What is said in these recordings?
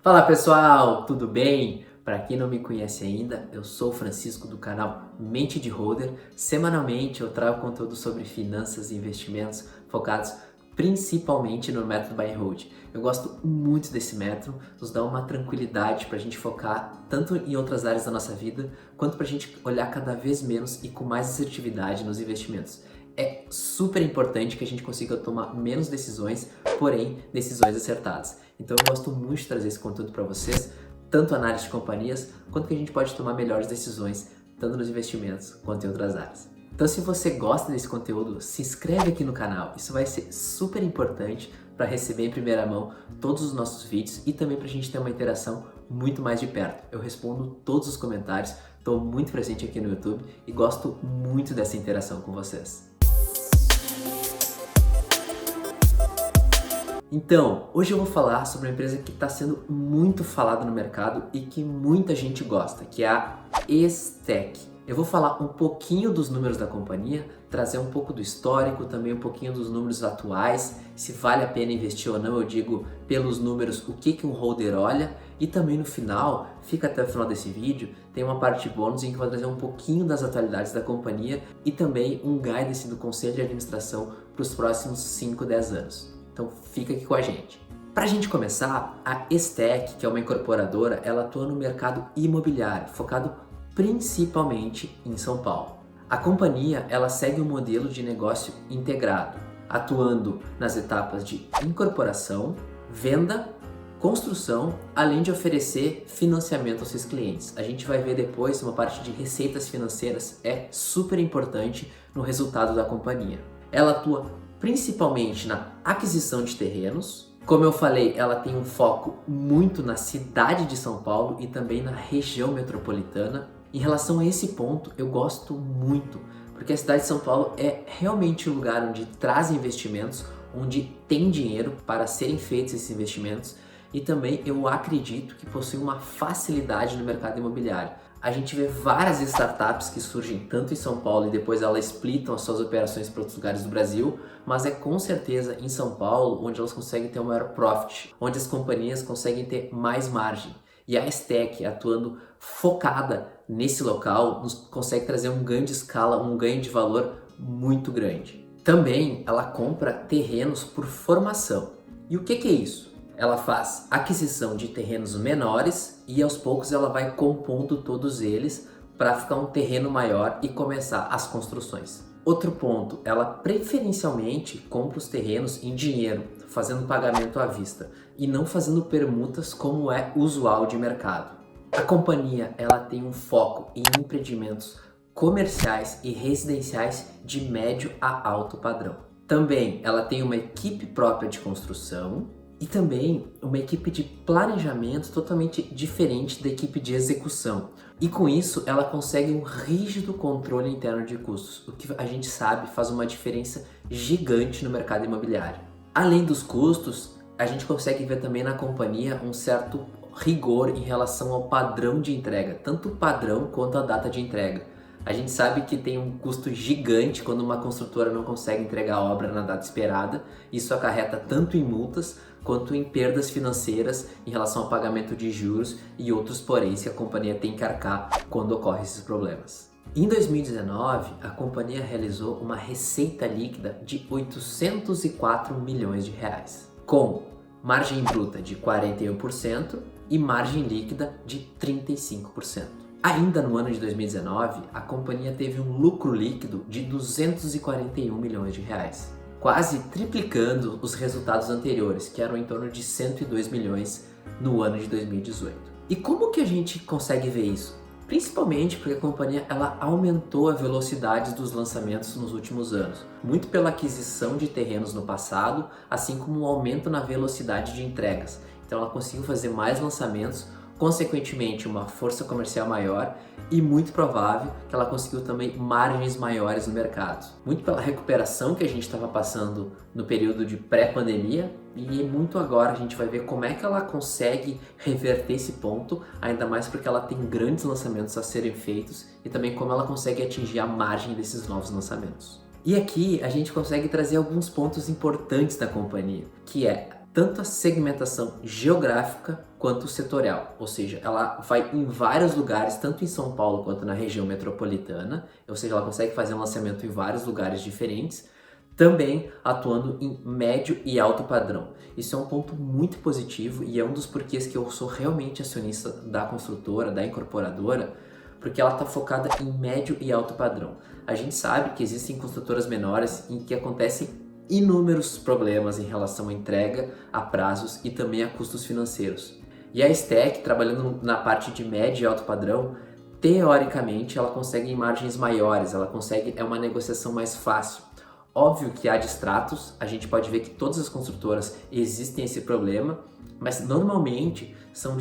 Fala pessoal, tudo bem? Para quem não me conhece ainda, eu sou o Francisco do canal Mente de Holder. Semanalmente eu trago conteúdo sobre finanças e investimentos focados principalmente no método Buy and Hold. Eu gosto muito desse método, nos dá uma tranquilidade para a gente focar tanto em outras áreas da nossa vida, quanto para a gente olhar cada vez menos e com mais assertividade nos investimentos. É super importante que a gente consiga tomar menos decisões, porém decisões acertadas. Então eu gosto muito de trazer esse conteúdo para vocês, tanto análise de companhias, quanto que a gente pode tomar melhores decisões, tanto nos investimentos quanto em outras áreas. Então se você gosta desse conteúdo, se inscreve aqui no canal, isso vai ser super importante para receber em primeira mão todos os nossos vídeos e também para a gente ter uma interação muito mais de perto. Eu respondo todos os comentários, estou muito presente aqui no YouTube e gosto muito dessa interação com vocês. Então, hoje eu vou falar sobre uma empresa que está sendo muito falada no mercado e que muita gente gosta, que é a EZTEC. Eu vou falar um pouquinho dos números da companhia, trazer um pouco do histórico, também um pouquinho dos números atuais, se vale a pena investir ou não, eu digo pelos números o que um holder olha, e também no final, fica até o final desse vídeo, tem uma parte bônus em que eu vou trazer um pouquinho das atualidades da companhia e também um guidance do conselho de administração para os próximos 5, 10 anos. Então fica aqui com a gente. Para a gente começar, a EZTEC, que é uma incorporadora, ela atua no mercado imobiliário, focado principalmente em São Paulo. A companhia ela segue um modelo de negócio integrado, atuando nas etapas de incorporação, venda, construção, além de oferecer financiamento aos seus clientes. A gente vai ver depois uma parte de receitas financeiras, é super importante no resultado da companhia. Ela atua principalmente na aquisição de terrenos. Como eu falei, ela tem um foco muito na cidade de São Paulo e também na região metropolitana. Em relação a esse ponto, eu gosto muito, porque a cidade de São Paulo é realmente o lugar onde traz investimentos, onde tem dinheiro para serem feitos esses investimentos, e também eu acredito que possui uma facilidade no mercado imobiliário. A gente vê várias startups que surgem tanto em São Paulo e depois elas splitam as suas operações para outros lugares do Brasil, mas é com certeza em São Paulo onde elas conseguem ter um maior profit, onde as companhias conseguem ter mais margem. E a EZTEC, atuando focada nesse local, nos consegue trazer um ganho de escala, um ganho de valor muito grande. Também ela compra terrenos por formação. E o que é isso? Ela faz aquisição de terrenos menores e aos poucos ela vai compondo todos eles para ficar um terreno maior e começar as construções. Outro ponto, ela preferencialmente compra os terrenos em dinheiro, fazendo pagamento à vista e não fazendo permutas como é usual de mercado. A companhia ela tem um foco em empreendimentos comerciais e residenciais de médio a alto padrão. Também ela tem uma equipe própria de construção e também uma equipe de planejamento totalmente diferente da equipe de execução. E com isso, ela consegue um rígido controle interno de custos, o que a gente sabe faz uma diferença gigante no mercado imobiliário. Além dos custos, a gente consegue ver também na companhia um certo rigor em relação ao padrão de entrega, tanto o padrão quanto a data de entrega. A gente sabe que tem um custo gigante quando uma construtora não consegue entregar a obra na data esperada. Isso acarreta tanto em multas quanto em perdas financeiras em relação ao pagamento de juros e outros poréns que a companhia tem que arcar quando ocorrem esses problemas. Em 2019, a companhia realizou uma receita líquida de 804 milhões de reais, com margem bruta de 41% e margem líquida de 35%. Ainda no ano de 2019, a companhia teve um lucro líquido de 241 milhões de reais, quase triplicando os resultados anteriores, que eram em torno de 102 milhões no ano de 2018. E como que a gente consegue ver isso? Principalmente porque a companhia ela aumentou a velocidade dos lançamentos nos últimos anos, muito pela aquisição de terrenos no passado, assim como um aumento na velocidade de entregas. Então ela conseguiu fazer mais lançamentos, consequentemente uma força comercial maior e muito provável que ela conseguiu também margens maiores no mercado. Muito pela recuperação que a gente estava passando no período de pré-pandemia e muito agora a gente vai ver como é que ela consegue reverter esse ponto, ainda mais porque ela tem grandes lançamentos a serem feitos e também como ela consegue atingir a margem desses novos lançamentos. E aqui a gente consegue trazer alguns pontos importantes da companhia, que é tanto a segmentação geográfica quanto setorial, ou seja, ela vai em vários lugares, tanto em São Paulo quanto na região metropolitana, ou seja, ela consegue fazer um lançamento em vários lugares diferentes, também atuando em médio e alto padrão. Isso é um ponto muito positivo e é um dos porquês que eu sou realmente acionista da construtora, da incorporadora, porque ela está focada em médio e alto padrão. A gente sabe que existem construtoras menores em que acontecem inúmeros problemas em relação à entrega, a prazos e também a custos financeiros. E a Stack, trabalhando na parte de médio e alto padrão, teoricamente ela consegue margens maiores, é uma negociação mais fácil. Óbvio que há distratos, a gente pode ver que todas as construtoras existem esse problema, mas normalmente são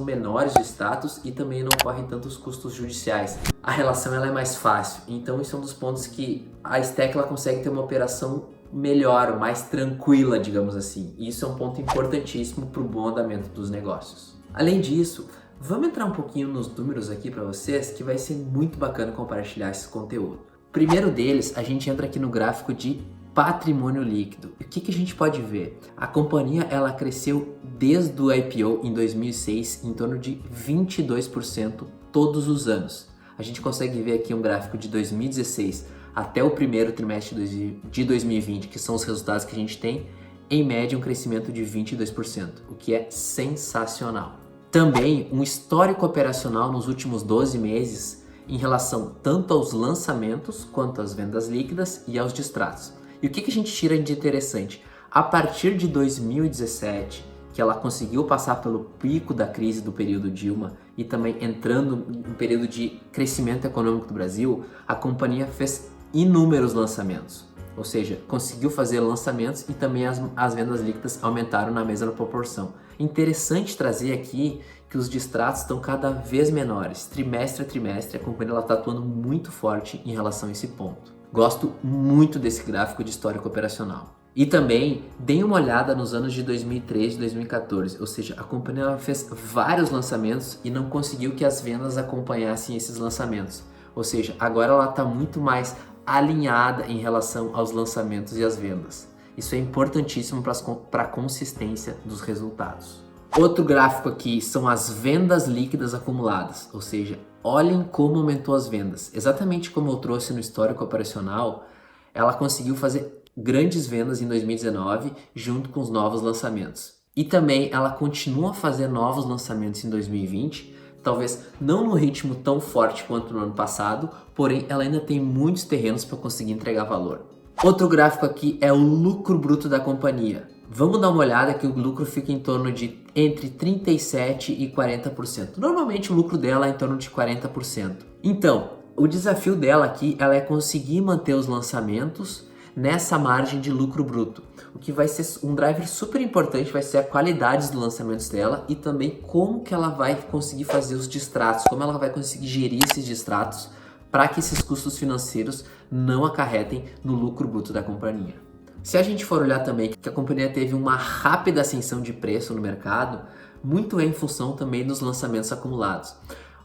menores de status e também não correm tantos custos judiciais. A relação ela é mais fácil, então isso é um dos pontos que a Stack ela consegue ter uma operação melhor, mais tranquila, digamos assim. E isso é um ponto importantíssimo para o bom andamento dos negócios. Além disso, vamos entrar um pouquinho nos números aqui para vocês, que vai ser muito bacana compartilhar esse conteúdo. Primeiro deles, a gente entra aqui no gráfico de patrimônio líquido. E o que a gente pode ver? A companhia ela cresceu desde o IPO em 2006 em torno de 22% todos os anos. A gente consegue ver aqui um gráfico de 2016 até o primeiro trimestre de 2020, que são os resultados que a gente tem, em média um crescimento de 22%, o que é sensacional. Também um histórico operacional nos últimos 12 meses em relação tanto aos lançamentos quanto às vendas líquidas e aos distratos. E o que a gente tira de interessante? A partir de 2017, que ela conseguiu passar pelo pico da crise do período Dilma e também entrando no período de crescimento econômico do Brasil, a companhia fez inúmeros lançamentos. Ou seja, conseguiu fazer lançamentos e também as vendas líquidas aumentaram na mesma proporção. Interessante trazer aqui que os distratos estão cada vez menores. Trimestre a trimestre, a companhia está atuando muito forte em relação a esse ponto. Gosto muito desse gráfico de histórico operacional. E também, deem uma olhada nos anos de 2013 e 2014, ou seja, a companhia fez vários lançamentos e não conseguiu que as vendas acompanhassem esses lançamentos. Ou seja, agora ela está muito mais alinhada em relação aos lançamentos e às vendas. Isso é importantíssimo para a consistência dos resultados. Outro gráfico aqui são as vendas líquidas acumuladas, ou seja, olhem como aumentou as vendas. Exatamente como eu trouxe no histórico operacional, ela conseguiu fazer grandes vendas em 2019 junto com os novos lançamentos. E também ela continua a fazer novos lançamentos em 2020, talvez não no ritmo tão forte quanto no ano passado, porém ela ainda tem muitos terrenos para conseguir entregar valor. Outro gráfico aqui é o lucro bruto da companhia. Vamos dar uma olhada que o lucro fica em torno de entre 37% e 40%. Normalmente o lucro dela é em torno de 40%. Então, o desafio dela aqui ela é conseguir manter os lançamentos nessa margem de lucro bruto. O que vai ser um driver super importante vai ser a qualidade dos lançamentos dela e também como que ela vai conseguir fazer os distratos, como ela vai conseguir gerir esses distratos para que esses custos financeiros não acarretem no lucro bruto da companhia. Se a gente for olhar também que a companhia teve uma rápida ascensão de preço no mercado, muito é em função também dos lançamentos acumulados.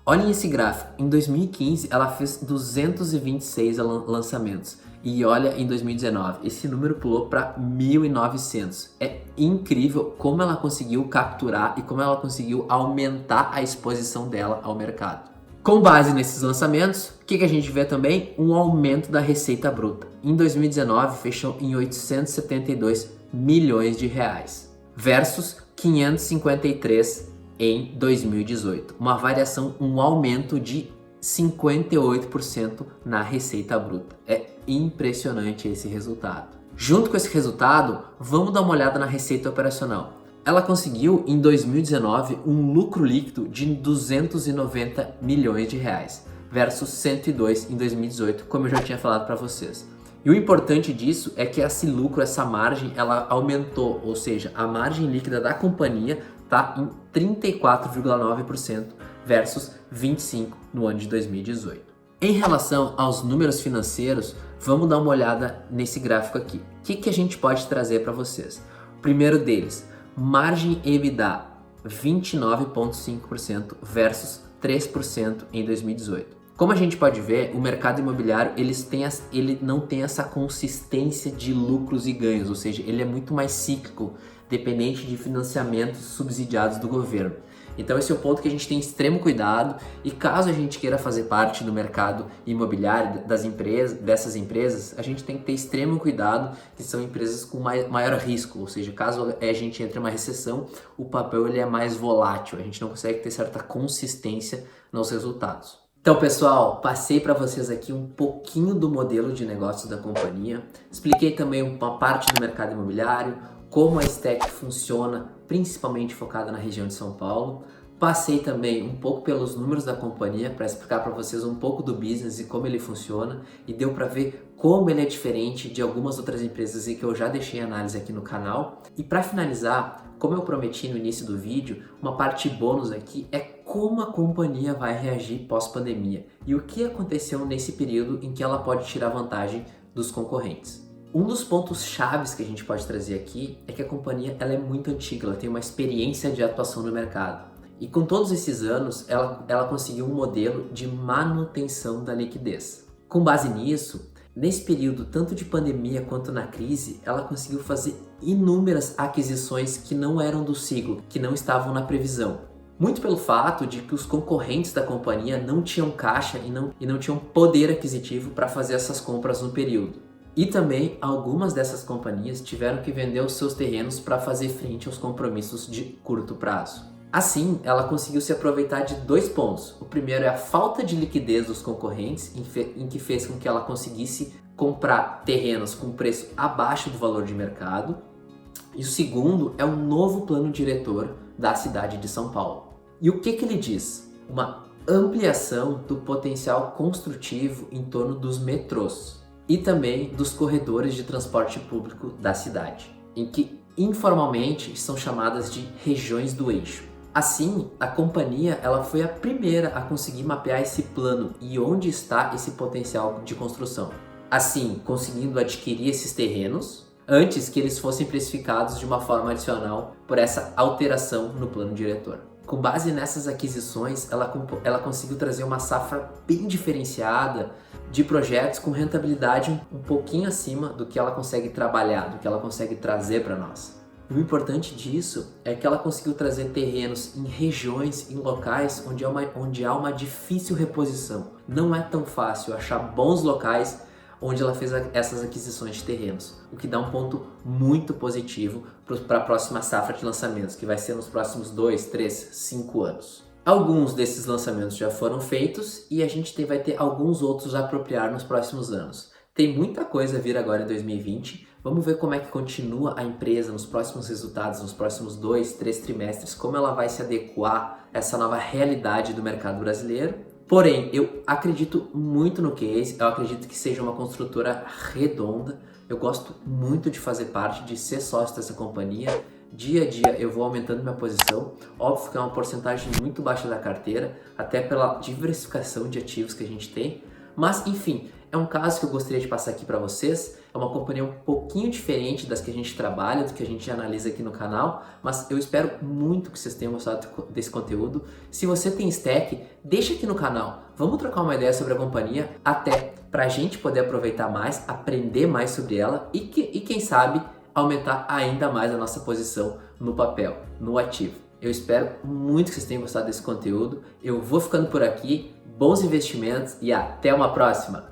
Olhem esse gráfico, em 2015 ela fez 226 lançamentos e olha em 2019, esse número pulou para 1.900. É incrível como ela conseguiu capturar e como ela conseguiu aumentar a exposição dela ao mercado. Com base nesses lançamentos, o que a gente vê também? Um aumento da receita bruta. Em 2019 fechou em 872 milhões de reais versus 553 em 2018. Uma variação, um aumento de 58% na receita bruta. É impressionante esse resultado. Junto com esse resultado, vamos dar uma olhada na receita operacional. Ela conseguiu em 2019 um lucro líquido de 290 milhões de reais versus 102 em 2018, como eu já tinha falado para vocês. E o importante disso é que esse lucro, essa margem, ela aumentou, ou seja, a margem líquida da companhia está em 34,9% versus 25% no ano de 2018. Em relação aos números financeiros, vamos dar uma olhada nesse gráfico aqui. O que a gente pode trazer para vocês? O primeiro deles, margem EBITDA 29,5% versus 3% em 2018. Como a gente pode ver, o mercado imobiliário ele não tem essa consistência de lucros e ganhos, ou seja, ele é muito mais cíclico dependente de financiamentos subsidiados do governo. Então esse é o ponto que a gente tem extremo cuidado, e caso a gente queira fazer parte do mercado imobiliário dessas empresas, a gente tem que ter extremo cuidado, que são empresas com maior risco, ou seja, caso a gente entre em uma recessão, o papel ele é mais volátil, a gente não consegue ter certa consistência nos resultados. Então pessoal, passei para vocês aqui um pouquinho do modelo de negócios da companhia, expliquei também uma parte do mercado imobiliário, como a Stack funciona, principalmente focada na região de São Paulo. Passei também um pouco pelos números da companhia para explicar para vocês um pouco do business e como ele funciona, e deu para ver como ele é diferente de algumas outras empresas e que eu já deixei análise aqui no canal. E para finalizar, como eu prometi no início do vídeo, uma parte bônus aqui é como a companhia vai reagir pós-pandemia e o que aconteceu nesse período em que ela pode tirar vantagem dos concorrentes. Um dos pontos chaves que a gente pode trazer aqui é que a companhia ela é muito antiga, ela tem uma experiência de atuação no mercado. E com todos esses anos, ela conseguiu um modelo de manutenção da liquidez. Com base nisso, nesse período, tanto de pandemia quanto na crise, ela conseguiu fazer inúmeras aquisições que não eram do ciclo, que não estavam na previsão. Muito pelo fato de que os concorrentes da companhia não tinham caixa e não tinham poder aquisitivo para fazer essas compras no período. E também algumas dessas companhias tiveram que vender os seus terrenos para fazer frente aos compromissos de curto prazo. Assim, ela conseguiu se aproveitar de dois pontos. O primeiro é a falta de liquidez dos concorrentes, em que fez com que ela conseguisse comprar terrenos com preço abaixo do valor de mercado. E o segundo é o novo plano diretor da cidade de São Paulo. E o que ele diz? Uma ampliação do potencial construtivo em torno dos metrôs e também dos corredores de transporte público da cidade, em que informalmente são chamadas de regiões do eixo. Assim, a companhia ela foi a primeira a conseguir mapear esse plano e onde está esse potencial de construção. Assim, conseguindo adquirir esses terrenos antes que eles fossem precificados de uma forma adicional por essa alteração no plano diretor. Com base nessas aquisições, ela conseguiu trazer uma safra bem diferenciada de projetos com rentabilidade um pouquinho acima do que ela consegue trabalhar, do que ela consegue trazer para nós. E o importante disso é que ela conseguiu trazer terrenos em regiões, em locais onde há uma difícil reposição. Não é tão fácil achar bons locais onde ela fez essas aquisições de terrenos, o que dá um ponto muito positivo para a próxima safra de lançamentos, que vai ser nos próximos 2, 3, 5 anos. Alguns desses lançamentos já foram feitos e a gente vai ter alguns outros a apropriar nos próximos anos. Tem muita coisa a vir agora em 2020, vamos ver como é que continua a empresa nos próximos resultados, nos próximos 2, 3 trimestres, como ela vai se adequar a essa nova realidade do mercado brasileiro. Porém, eu acredito muito no case, eu acredito que seja uma construtora redonda, eu gosto muito de fazer parte, de ser sócio dessa companhia. Dia a dia eu vou aumentando minha posição, óbvio que é uma porcentagem muito baixa da carteira, até pela diversificação de ativos que a gente tem, mas enfim, é um caso que eu gostaria de passar aqui para vocês. É uma companhia um pouquinho diferente das que a gente trabalha, do que a gente analisa aqui no canal, mas eu espero muito que vocês tenham gostado desse conteúdo. Se você tem Stack, deixa aqui no canal, vamos trocar uma ideia sobre a companhia, até para a gente poder aproveitar mais, aprender mais sobre ela e quem sabe aumentar ainda mais a nossa posição no papel, no ativo. Eu espero muito que vocês tenham gostado desse conteúdo. Eu vou ficando por aqui, bons investimentos e até uma próxima!